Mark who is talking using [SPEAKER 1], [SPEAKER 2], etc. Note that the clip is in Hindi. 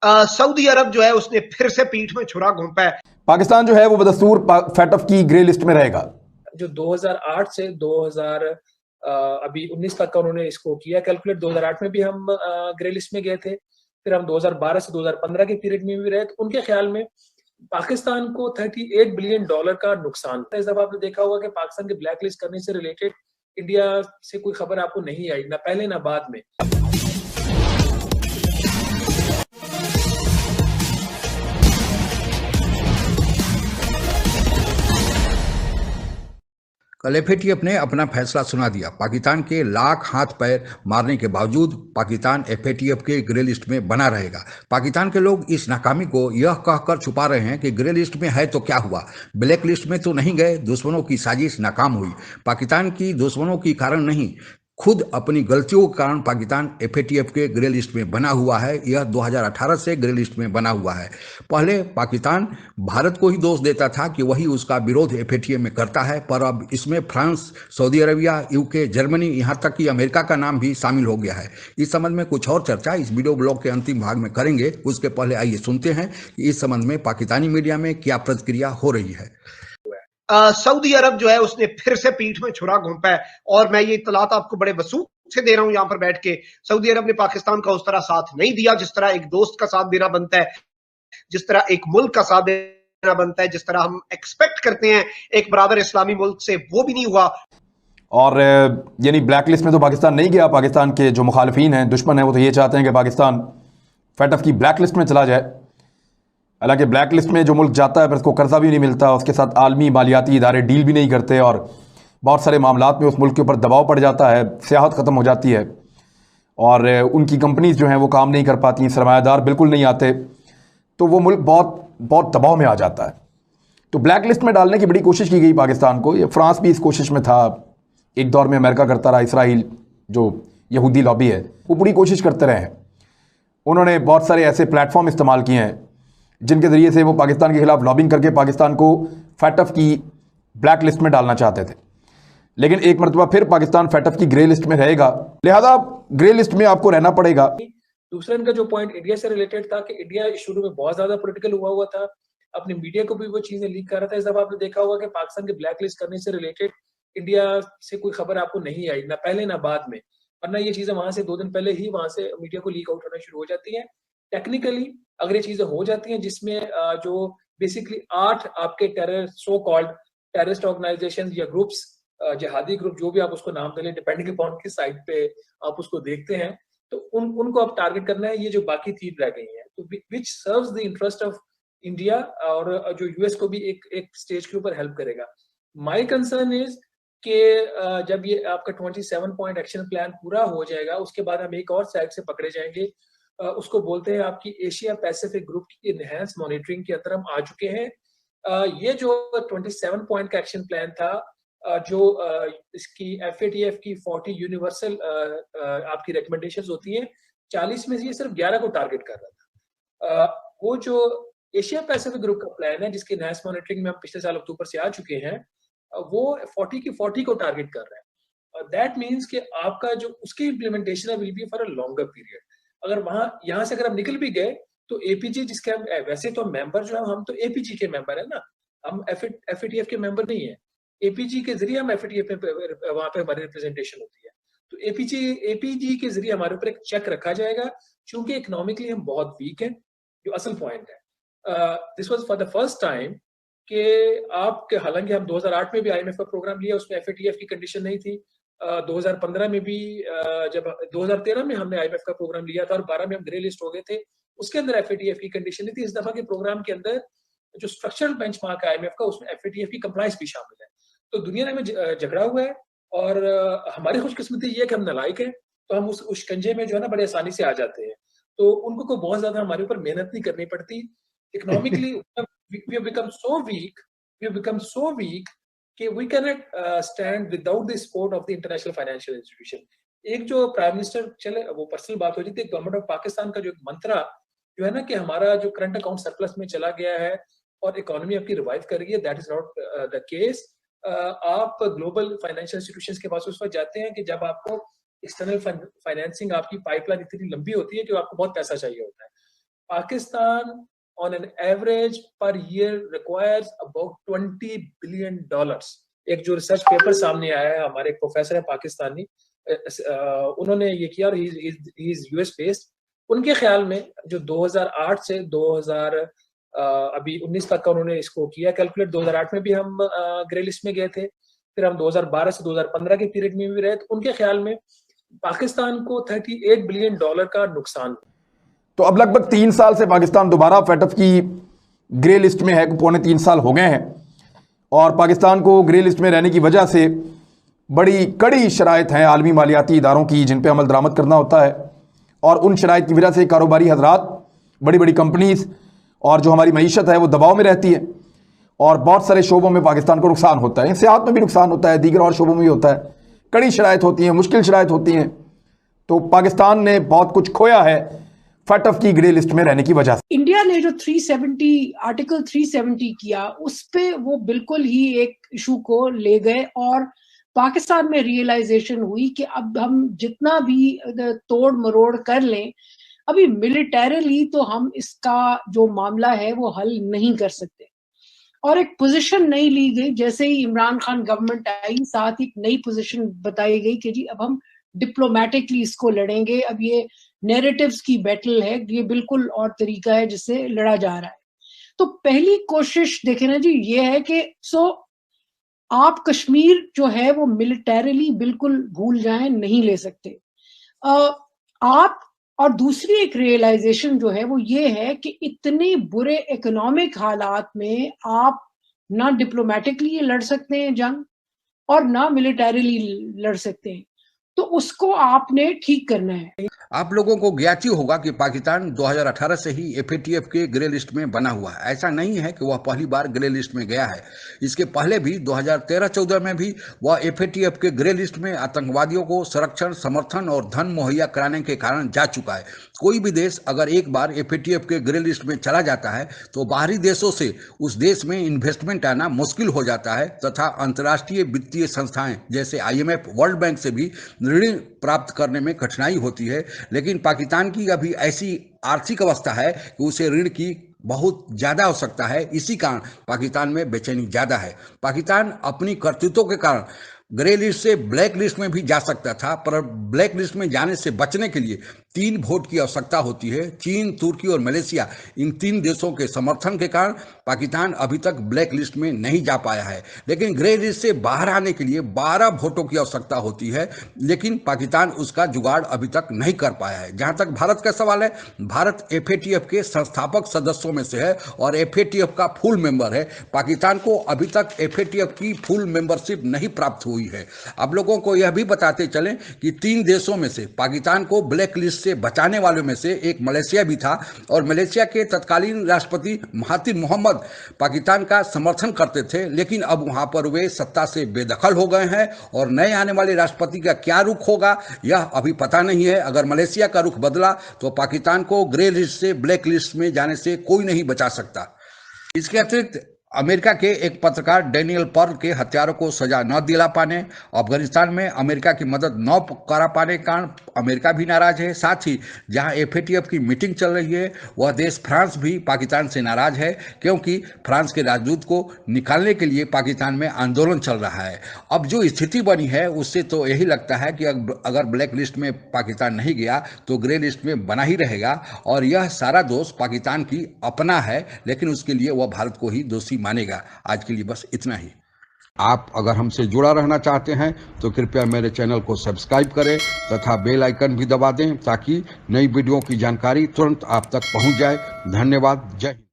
[SPEAKER 1] सऊदी अरब जो है उसने फिर से पीठ में छुरा घोंपा है।
[SPEAKER 2] पाकिस्तान जो है वो बदस्तूर फैटफ की ग्रे लिस्ट में रहेगा।
[SPEAKER 3] जो 2008 से 2000 अभी 19 तक का उन्होंने इसको किया कैलकुलेट। 2008 में भी हम ग्रे लिस्ट में गए थे, फिर हम 2012 से 2015 के पीरियड में भी रहे। तो उनके ख्याल में पाकिस्तान को $38 बिलियन का नुकसान था। इस दफा आपने देखा होगा कि पाकिस्तान के ब्लैक लिस्ट करने से रिलेटेड इंडिया से कोई खबर आपको नहीं आई, ना पहले ना बाद में।
[SPEAKER 4] कल एफएटीएफ ने अपना फैसला सुना दिया। पाकिस्तान के लाख हाथ पैर मारने के बावजूद पाकिस्तान एफएटीएफ के ग्रे लिस्ट में बना रहेगा। पाकिस्तान के लोग इस नाकामी को यह कहकर छुपा रहे हैं कि ग्रे लिस्ट में है तो क्या हुआ, ब्लैक लिस्ट में तो नहीं गए, दुश्मनों की साजिश नाकाम हुई। पाकिस्तान की दुश्मनों के कारण नहीं, खुद अपनी गलतियों के कारण पाकिस्तान एफएटीएफ के ग्रे लिस्ट में बना हुआ है। यह 2018 से ग्रे लिस्ट में बना हुआ है। पहले पाकिस्तान भारत को ही दोष देता था कि वही उसका विरोध एफएटीएफ में करता है, पर अब इसमें France, Saudi Arabia, UK, Germany, यहाँ तक कि अमेरिका का नाम भी शामिल हो गया है। इस संबंध में कुछ और चर्चा इस वीडियो ब्लॉग के अंतिम भाग में करेंगे। उसके पहले आइए सुनते हैं कि इस संबंध में पाकिस्तानी मीडिया में क्या प्रतिक्रिया हो रही है।
[SPEAKER 1] सऊदी अरब जो है उसने फिर से पीठ में छुरा घोंपा है, और मैं ये इत्तलात आपको बड़े वसूख से दे रहा हूं यहां पर बैठ के। सऊदी अरब ने पाकिस्तान का उस तरह साथ नहीं दिया जिस तरह एक दोस्त का साथ देना बनता है, जिस तरह एक मुल्क का साथ देना बनता है, जिस तरह हम एक्सपेक्ट करते हैं एक बराबर इस्लामी मुल्क से, वो भी नहीं हुआ।
[SPEAKER 2] और यानी ब्लैक लिस्ट में तो पाकिस्तान नहीं गया। पाकिस्तान के जो मुखालिफिन हैं, दुश्मन हैं, वो तो ये चाहते हैं कि पाकिस्तान फैटफ की ब्लैक लिस्ट में चला जाए। हालांकि ब्लैक लिस्ट में जो मुल्क जाता है फिर उसको कर्जा भी नहीं मिलता, उसके साथ आलमी मालियाती इदारे डील भी नहीं करते, और बहुत सारे मामलात में उस मुल्क के ऊपर दबाव पड़ जाता है, सियाहत ख़त्म हो जाती है, और उनकी कंपनीज जो हैं वो काम नहीं कर पाती, सरमायादार बिल्कुल नहीं आते, तो वो मुल्क बहुत बहुत दबाव में आ जाता है। तो ब्लैक लिस्ट में डालने की बड़ी कोशिश की गई पाकिस्तान को। ये फ्रांस भी इस कोशिश में था, एक दौर में अमेरिका करता रहा, इसराइल जो यहूदी लॉबी है वो पूरी कोशिश करते रहे हैं। उन्होंने बहुत सारे ऐसे प्लेटफॉर्म इस्तेमाल किए हैं जिनके ज़रिए से वो पाकिस्तान के खिलाफ लॉबिंग करके पाकिस्तान को फैटफ की ब्लैक लिस्ट में डालना चाहते थे। लेकिन एक मरतबा फिर पाकिस्तान फैटफ की ग्रे लिस्ट में रहेगा, लिहाजा ग्रे लिस्ट में आपको रहना पड़ेगा।
[SPEAKER 3] दूसरा इनका जो पॉइंट इंडिया से रिलेटेड था कि इंडिया शुरू में बहुत ज्यादा पॉलिटिकल हुआ था, अपने मीडिया को भी वो चीजें लीक कर रहा था। इस दफा आपने देखा होगा कि पाकिस्तान के ब्लैक लिस्ट करने से रिलेटेड इंडिया से कोई खबर आपको नहीं आई, ना पहले ना बाद में, वरना ये चीजें वहां से 2 दिन पहले ही वहां से मीडिया को लीक आउट होना शुरू हो जाती है। टेक्निकली अगर ये चीजें हो जाती हैं जिसमें जो बेसिकली 8 आपके terror so called terrorist organization या ग्रुप्स, जिहादी ग्रुप, जो भी आप उसको नाम दे लें, डिपेंडिंग अपॉन किस साइड पे आप उसको देखते हैं, तो उनको आप टारगेट करना है। ये जो बाकी 3 रह गई हैं, तो विच serves the interest of India, और जो यूएस को भी एक स्टेज के ऊपर हेल्प करेगा। माय कंसर्न इज कि जब ये आपका 27 पॉइंट एक्शन प्लान पूरा हो जाएगा, उसके बाद हम एक और साइड से पकड़े जाएंगे, उसको बोलते हैं आपकी एशिया पैसिफिक ग्रुप की इनहेंस मॉनिटरिंग के अंदर हम आ चुके हैं। ये जो 27 पॉइंट का एक्शन प्लान था, जो इसकी एफएटीएफ की 40 यूनिवर्सल आपकी रिकमेंडेशंस होती हैं, 40 में से ये सिर्फ 11 को टारगेट कर रहा था। वो जो एशिया पैसिफिक ग्रुप का प्लान है, जिसकी इनहेंस मॉनिटरिंग में हम पिछले साल अक्टूबर से आ चुके हैं, वो 40 की 40 को टारगेट कर रहा है। दैट मीन्स कि आपका जो उसकी इम्प्लीमेंटेशन है will be for a longer period. अगर यहाँ से अगर हम निकल भी गए तो एपीजी, जिसके हम वैसे तो मेंबर जो है, हम तो एपीजी के मेंबर है ना, हम एफएटीएफ के मेंबर नहीं है। एपीजी के जरिए हम एफएटीएफ में वहां पे हमारी रिप्रेजेंटेशन होती है, तो एपीजी के जरिए हमारे ऊपर एक चेक रखा जाएगा, क्योंकि इकोनॉमिकली हम बहुत वीक हैं, जो असल पॉइंट है। This was for the first time कि आपके, हालांकि हम 2008 में भी आईएमएफ का प्रोग्राम लिया, उसमें एफएटीएफ की कंडीशन नहीं थी। 2015 में भी, जब 2013 में हमने आईएमएफ का प्रोग्राम लिया था और 12 में हम ग्रे लिस्ट हो गए थे, उसके अंदर एफएटीएफ की कंडीशन नहीं थी। इस दफा के प्रोग्राम के अंदर जो स्ट्रक्चरल बेंचमार्क है आईएमएफ का, उसमें एफएटीएफ की कंप्लायंस भी शामिल है। तो दुनिया में झगड़ा हुआ है, और हमारी खुशकिस्मती ये है कि हम नालायक हैं, तो हम उस शिकंजे में जो है ना बड़े आसानी से आ जाते हैं। तो उनको को बहुत ज्यादा हमारे ऊपर मेहनत नहीं करनी पड़ती। Economically we have become so weak कि we cannot stand without the support of the international financial institution। एक जो प्राइम मिनिस्टर, चले वो पर्सनल बात हो जाती है, गवर्नमेंट ऑफ पाकिस्तान का जो एक मंत्रा जो है ना कि हमारा जो करंट अकाउंट सरप्लस में चला गया है और इकोनॉमी आपकी रिवाइव कर रही है, that is not the case. आप ग्लोबल फाइनेंशियल इंस्टीट्यूशंस के पास उस वक्त जाते हैं कि जब आपको एक्सटर्नल फाइनेंसिंग, आपकी पाइपलाइन इतनी लंबी होती है कि आपको बहुत पैसा चाहिए होता है। Pakistan on an average per year requires about $20 billion. एक जो रिसर्च पेपर सामने आया है, हमारे एक प्रोफेसर है पाकिस्तानी, उन्होंने ये किया और ही इज यूएस बेस्ड। उनके ख्याल में जो 2008 से 2000 अभी 19 तक का उन्होंने इसको किया कैलकुलेट। 2008 में भी हम ग्रे लिस्ट में गए थे, फिर हम 2012 से 2015 के पीरियड में भी रहे। तो उनके ख्याल में पाकिस्तान को $38 बिलियन का नुकसान।
[SPEAKER 2] तो अब लगभग 3 साल से पाकिस्तान दोबारा FATF की ग्रे लिस्ट में है, पौने 3 साल हो गए हैं, और पाकिस्तान को ग्रे लिस्ट में रहने की वजह से बड़ी कड़ी शराइत हैं आलमी मालियाती इदारों की, जिन पे अमल दरामद करना होता है, और उन शराइत की वजह से कारोबारी हजरात, बड़ी बड़ी कंपनीज और जो हमारी मईशत है वो दबाव में रहती है, और बहुत सारे शोबों में पाकिस्तान को नुकसान होता है। सियाहत में भी नुकसान होता है, दीगर और शोबों में भी होता है। कड़ी शराइत होती हैं, मुश्किल शराइत होती हैं। तो पाकिस्तान ने बहुत कुछ खोया है FATF की ग्रे लिस्ट में रहने की वजह से।
[SPEAKER 5] इंडिया ने जो 370 आर्टिकल 370 किया, उस पे वो बिल्कुल ही एक इशू को ले गए, और पाकिस्तान में रियलाइजेशन हुई कि अब हम जितना भी तोड़ मरोड़ कर लें, अभी मिलिटरीली तो हम इसका जो मामला है वो हल नहीं कर सकते। और एक पोजीशन नहीं ली गई। जैसे ही इमरान खान गवर्नमेंट आई, साथ ही एक नई पोजीशन बताई गई कि जी अब हम डिप्लोमेटिकली इसको लड़ेंगे। अब ये नैरेटिव्स की बैटल है, ये बिल्कुल और तरीका है जिससे लड़ा जा रहा है। तो पहली कोशिश देखें ना जी, ये है कि आप कश्मीर जो है वो मिलिटरीली बिल्कुल भूल जाएं, नहीं ले सकते आप। और दूसरी एक रियलाइजेशन जो है वो ये है कि इतने बुरे इकोनॉमिक हालात में आप ना डिप्लोमेटिकली लड़ सकते हैं जंग, और ना मिलिटरीली लड़ सकते हैं। तो उसको आपने ठीक करना है।
[SPEAKER 4] आप लोगों को ज्ञात ही होगा कि पाकिस्तान 2018 से ही FATF के ग्रे लिस्ट में बना हुआ है। ऐसा नहीं है कि वह पहली बार ग्रे लिस्ट में गया है। इसके पहले भी 2013-14 में भी वह FATF के ग्रे लिस्ट में आतंकवादियों को संरक्षण, समर्थन और धन मुहैया कराने के कारण जा चुका है। कोई भी देश अगर एक बार FATF के ग्रे लिस्ट में चला जाता है तो बाहरी देशों से उस देश में इन्वेस्टमेंट आना मुश्किल हो जाता है, तथा अंतर्राष्ट्रीय वित्तीय संस्थाएं जैसे IMF, वर्ल्ड बैंक से भी ऋण प्राप्त करने में कठिनाई होती है। लेकिन पाकिस्तान की अभी ऐसी आर्थिक अवस्था है कि उसे ऋण की बहुत ज़्यादा आवश्यकता है। इसी कारण पाकिस्तान में बेचैनी ज़्यादा है। पाकिस्तान अपनी करतूतों के कारण ग्रे लिस्ट से ब्लैक लिस्ट में भी जा सकता था, पर ब्लैक लिस्ट में जाने से बचने के लिए 3 वोट की आवश्यकता होती है। चीन, तुर्की और मलेशिया, इन 3 देशों के समर्थन के कारण पाकिस्तान अभी तक ब्लैक लिस्ट में नहीं जा पाया है। लेकिन ग्रे लिस्ट से बाहर आने के लिए 12 वोटों की आवश्यकता होती है, लेकिन पाकिस्तान उसका जुगाड़ अभी तक नहीं कर पाया है। जहां तक भारत का सवाल है, भारत FATF के संस्थापक सदस्यों में से है और FATF का फुल मेंबर है। पाकिस्तान को अभी तक FATF की फुल मेंबरशिप नहीं प्राप्त हुई है। आप लोगों को यह भी बताते चलें कि 3 देशों में से पाकिस्तान को ब्लैक लिस्ट से बचाने वालों में से एक मलेशिया भी था, और मलेशिया के तत्कालीन राष्ट्रपति महातिर मोहम्मद पाकिस्तान का समर्थन करते थे, लेकिन अब वहां पर वे सत्ता से बेदखल हो गए हैं, और नए आने वाले राष्ट्रपति का क्या रुख होगा यह अभी पता नहीं है। अगर मलेशिया का रुख बदला तो पाकिस्तान को ग्रे लिस्ट से ब्लैक लिस्ट में जाने से कोई नहीं बचा सकता। इसके अतिरिक्त अमेरिका के एक पत्रकार डैनियल पर्ल के हत्यारों को सजा न दिला पाने, अफगानिस्तान में अमेरिका की मदद न करा पाने के कारण अमेरिका भी नाराज है। साथ ही जहां FATF की मीटिंग चल रही है, वह देश फ्रांस भी पाकिस्तान से नाराज है, क्योंकि फ्रांस के राजदूत को निकालने के लिए पाकिस्तान में आंदोलन चल रहा है। अब जो स्थिति बनी है उससे तो यही लगता है कि अगर ब्लैक लिस्ट में पाकिस्तान नहीं गया तो ग्रे लिस्ट में बना ही रहेगा, और यह सारा दोष पाकिस्तान की अपना है, लेकिन उसके लिए वह भारत को ही दोषी मानेगा। आज के लिए बस इतना ही। आप अगर हमसे जुड़ा रहना चाहते हैं तो कृपया मेरे चैनल को सब्सक्राइब करें तथा बेल आइकन भी दबा दें, ताकि नई वीडियो की जानकारी तुरंत आप तक पहुंच जाए। धन्यवाद। जय हिंद।